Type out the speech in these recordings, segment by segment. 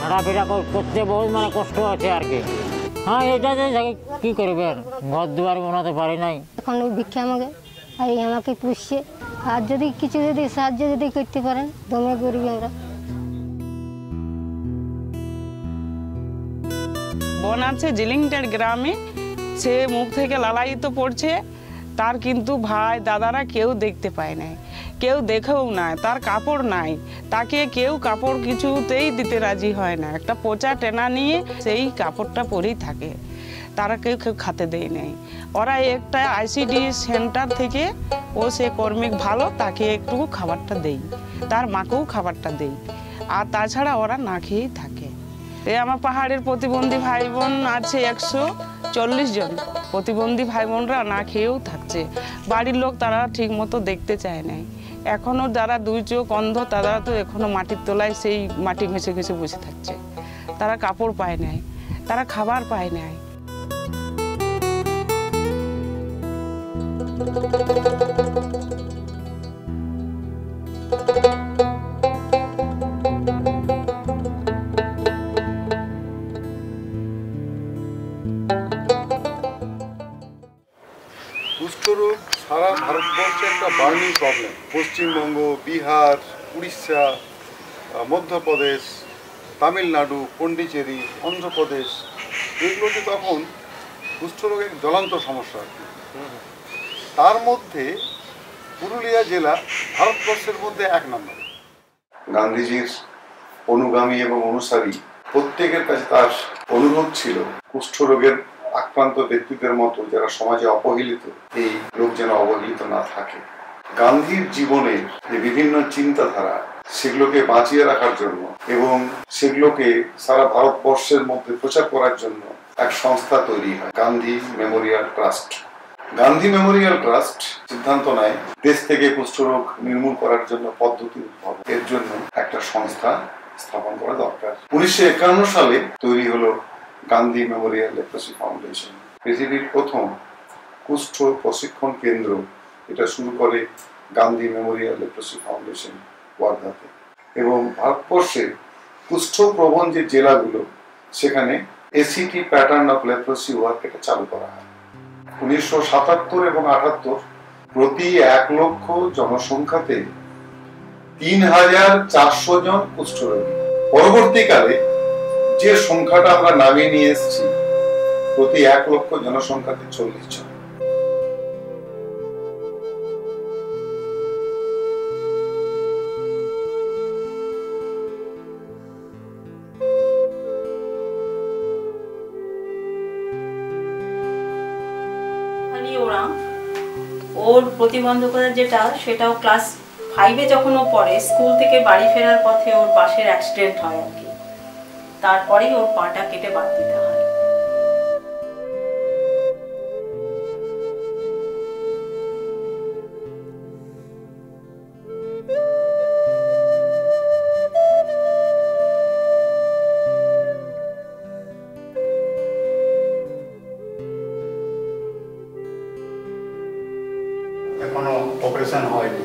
হাঁটাফেরা করতে বহুত মানে কষ্ট আছে আর কি। হ্যাঁ, এটাতে কি করবেন, ঘর দুয়ার বানাতে পারি নাই, এখন ভিক্ষা আমাকে আর আমাকে পুষছে। আর যদি কিছু সাহায্য করতে পারেন, দমে গরিব আমরা। বোন আছে জিলিংটার গ্রামে, সে মুখ থেকে লালায়িত পড়ছে, তার কিন্তু ভাই দাদারা কেউ দেখতে পায় নাই, কেউ দেখেও নাই, তার কাপড় নাই, তাকে কেউ কাপড় কিছুতেই দিতে রাজি হয় না। একটা পচা টেনা নিয়ে সেই কাপড়টা পরেই থাকে, তারা কেউ খেতে দেয় নাই। ওরা একটা আইসিডি সেন্টার থেকে সে কর্মিক ভালো, তাকে একটু খাবারটা দেই, তার মাকেও খাবারটা দেই, আর তাছাড়া ওরা না খেয়েই থাকে। আমার পাহাড়ের প্রতিবন্ধী ভাই বোন আছে 140 জন। প্রতিবন্ধী ভাই বোনরা না খেয়েও থাকছে, বাড়ির লোক তারা ঠিক মতো দেখতে চায় নাই। এখনো যারা 2 চোখ অন্ধ, তারা তো এখনো মাটির তলায় সেই মাটি ঘষে ঘষে বসে থাকছে। তারা কাপড় পায় নাই, তারা খাবার পায় নাই। কুষ্ঠরোগ সারা ভারতবর্ষে একটা বার্নিং প্রবলেম। পশ্চিমবঙ্গ, বিহার, উড়িষ্যা, মধ্যপ্রদেশ, তামিলনাড়ু, পন্ডিচেরি, অন্ধ্রপ্রদেশ, এগুলোতে তখন কুষ্ঠরোগের জ্বলন্ত সমস্যা। তার মধ্যে পুরুলিয়া জেলা ভারতবর্ষের মধ্যে 1 নম্বর। গান্ধীজির অনুগামী এবং অনুসারী প্রত্যেকের কাছে তার অনুরোধ ছিল কুষ্ঠরোগের আক্রান্ত ব্যক্তিদের মতো যারা সমাজে অবহেলিত, এই লোক যেন অবহেলিত না থাকে। গান্ধীর জীবনের যে বিভিন্ন চিন্তাধারা, সেগুলোকে বাঁচিয়ে রাখার জন্য এবং সেগুলোকে সারা ভারতবর্ষের মধ্যে প্রচার করার জন্য এক সংস্থা তৈরি হয়, Gandhi Memorial trust. Gandhi Memorial trust সিদ্ধান্ত নেয় দেশ থেকে কুষ্ঠরোগ নির্মূল করার জন্য পদ্ধতি উদ্ভাবন, এর জন্য একটা সংস্থা স্থাপন করা দরকার। 1951 সালে তৈরি হলো গান্ধী মেমোরিয়াল লেপ্রসি ফাউন্ডেশন, পৃথিবীর প্রথম কুষ্ঠ প্রশিক্ষণ কেন্দ্র। এটা শুরু করে গান্ধী মেমোরিয়াল লেপ্রসি ফাউন্ডেশন ওয়ার্ধাতে। এবং ভারতবর্ষের কুষ্ঠ প্রবণ যে জেলাগুলো, সেখানে এসিটি প্যাটার্ন অফ লেপ্রসি ওয়ার্ক এটা চালু করা হয়। 1977 এবং 78 প্রতি 1 লক্ষ জনসংখ্যাতে 3400 জন কুষ্ঠরোগী। পরবর্তীকালে যে সংখ্যাটা আমরা নামিয়ে নিয়ে এসেছি, প্রতি 1 লক্ষ জনসংখ্যাতে 40 জন। ওর প্রতিবন্ধকতা যেটা, সেটাও ক্লাস 5-এ যখন ও পড়ে, স্কুল থেকে বাড়ি ফেরার পথে ওর বাসের অ্যাক্সিডেন্ট হয় আর কি। তারপরেই ওর পাটা কেটে বাদ দিতে হয়। এখনো অপারেশন হয়নি,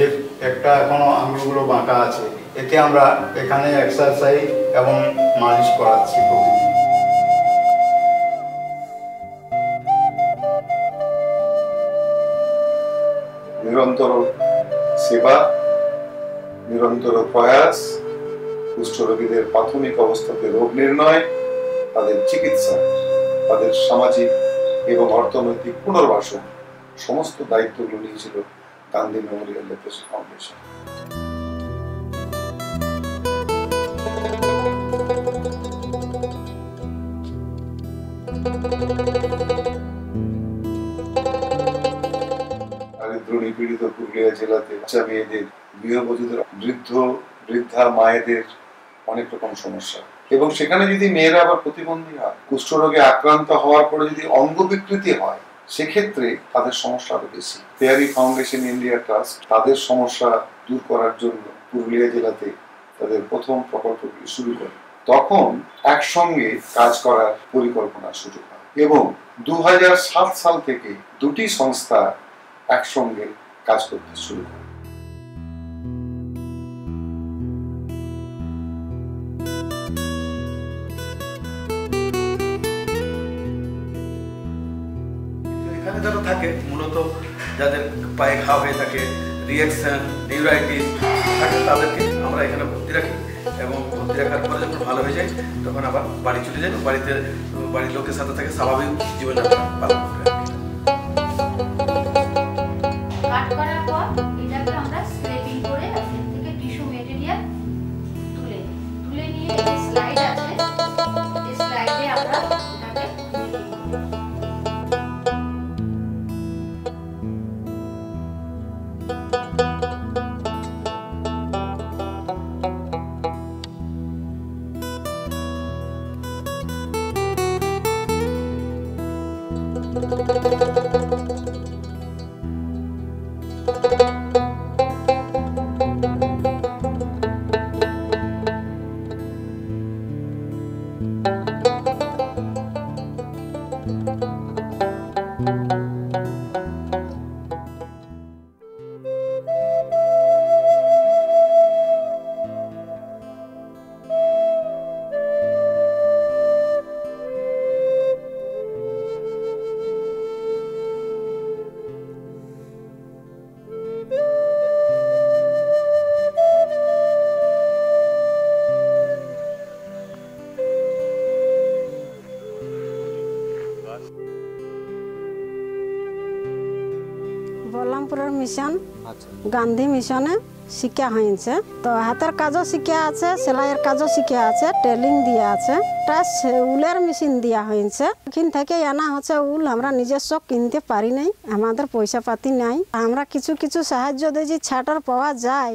এর একটা এখনো আঙুলগুলো বাঁকা আছে। এতে আমরা এখানে এক্সারসাইজ এবং মালিশ করাচ্ছি প্রতিদিন। নিরন্তর সেবা, নিরন্তর প্রয়াস, কুষ্ঠরোগীদের প্রাথমিক অবস্থাতে রোগ নির্ণয়, তাদের চিকিৎসা, তাদের সামাজিক এবং অর্থনৈতিক পুনর্বাসন, সমস্ত দায়িত্বগুলো নিয়েছিল গান্ধী মেমোরিয়াল লেপ্রসি ফাউন্ডেশন। দারিদ্র নিপীড়িত পুরুলিয়া জেলাতে বাচ্চা মেয়েদের, গৃহবধূদের, বৃদ্ধা মায়েদের অনেক রকম সমস্যা। এবং সেখানে যদি মেয়েরা আবার প্রতিবন্ধী হয়, কুষ্ঠরোগে আক্রান্ত হওয়ার পরে যদি অঙ্গ বিকৃতি হয়, সেক্ষেত্রে তাদের সমস্যা আরো বেশি। পেয়ারি ফাউন্ডেশন ইন্ডিয়া ট্রাস্ট তাদের সমস্যা দূর করার জন্য পুরুলিয়া জেলাতে তাদের প্রথম প্রকল্পগুলি শুরু করে। তখন একসঙ্গে কাজ করার পরিকল্পনা শুরু হয় এবং 2007 সাল থেকে 2টি সংস্থা একসঙ্গে কাজ করতে শুরু করে। যারা থাকে মূলত যাদের পায়ে ঘা হয়ে থাকে, রিঅ্যাকশন, নিউরাইটিস থাকে, তাদেরকে আমরা এখানে ভর্তি রাখি এবং ভর্তি রাখার পরে যখন ভালো হয়ে যায় তখন আবার বাড়ি চলে যাই, বাড়ির লোকের সাথে থেকে স্বাভাবিক জীবনযাত্রা পালন করে। কাট করার পর এটাকে আমরা স্ক্র্যাপিং করে এর থেকে টিস্যু ম্যাটেরিয়াল তুলে নিয়ে এই স্লাইড আছে, এই স্লাইডে আমরা এটাকে বল্লামপুরের মিশন গান্ধী মিশনে শিক্ষা হয়েছে, তো হাতের কাজও শিক্ষা আছে, সেলাইয়ের কাজও শিক্ষা আছে, টেলিং দিয়ে আছে, উলের মেশিন দেওয়া হয়েছে। এখান থেকে আনা হচ্ছে উল, আমরা নিজস্ব কিনতে পারি নাই, আমাদের পয়সা পাতি নাই। আমরা কিছু কিছু সাহায্য দিয়েছি, ছাটার পাওয়া যায়,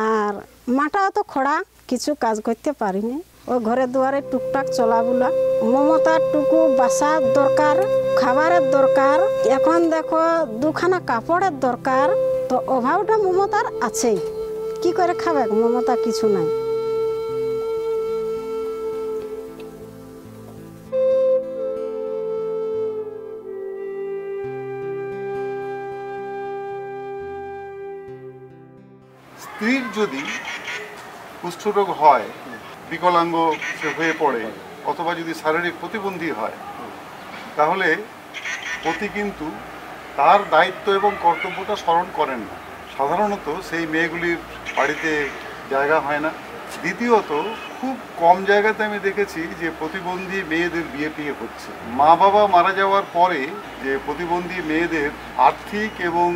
আর মাটা তো খোড়া কিছু কাজ করতে পারিনি। ওই ঘরে দুয়ারে টুকটাক চলাবুলা, মমতার টুকু বাসার দরকার, খাবারের দরকার, এখন দেখো দুখানা কাপড়ের দরকার, তো অভাবটা মমতার আছেই। কি করে খাবে, মমতা কিছু নাই। স্ত্রীর যদি কুষ্ঠরোগ হয়, বিকলাঙ্গ সে হয়ে পড়ে, অথবা যদি শারীরিক প্রতিবন্ধী হয়, তাহলে পতি কিন্তু তার দায়িত্ব এবং কর্তব্যটা স্মরণ করেন না। সাধারণত সেই মেয়েগুলির বাড়িতে জায়গা হয় না। দ্বিতীয়ত, খুব কম জায়গাতে আমি দেখেছি যে প্রতিবন্ধী মেয়েদের বিয়ে টিয়ে হচ্ছে। মা বাবা মারা যাওয়ার পরে যে প্রতিবন্ধী মেয়েদের আর্থিক এবং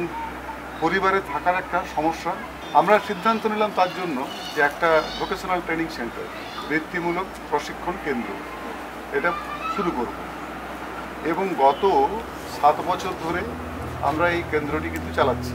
পরিবারে থাকার একটা সমস্যা, আমরা সিদ্ধান্ত নিলাম তার জন্য যে একটা ভোকেশনাল ট্রেনিং সেন্টার, বৃত্তিমূলক প্রশিক্ষণ কেন্দ্র, এটা শুরু করব। এবং গত 7 বছর ধরে আমরা এই কেন্দ্রটি কিন্তু চালাচ্ছি।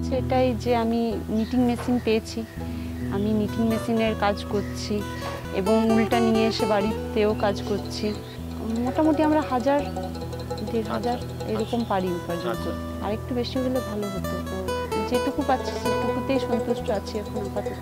সেটাই যে আমি নিটিং মেশিন পেয়েছি, আমি নিটিং মেশিনের কাজ করছি এবং উলটা নিয়ে এসে বাড়িতেও কাজ করছি। মোটামুটি আমরা 1000-1500 এরকম পারি উপার্জন করতে। আর একটু বেশি হলে ভালো হতো, তো যেটুকু পাচ্ছি সেটুকুতেই সন্তুষ্ট আছি এখন আপাতত।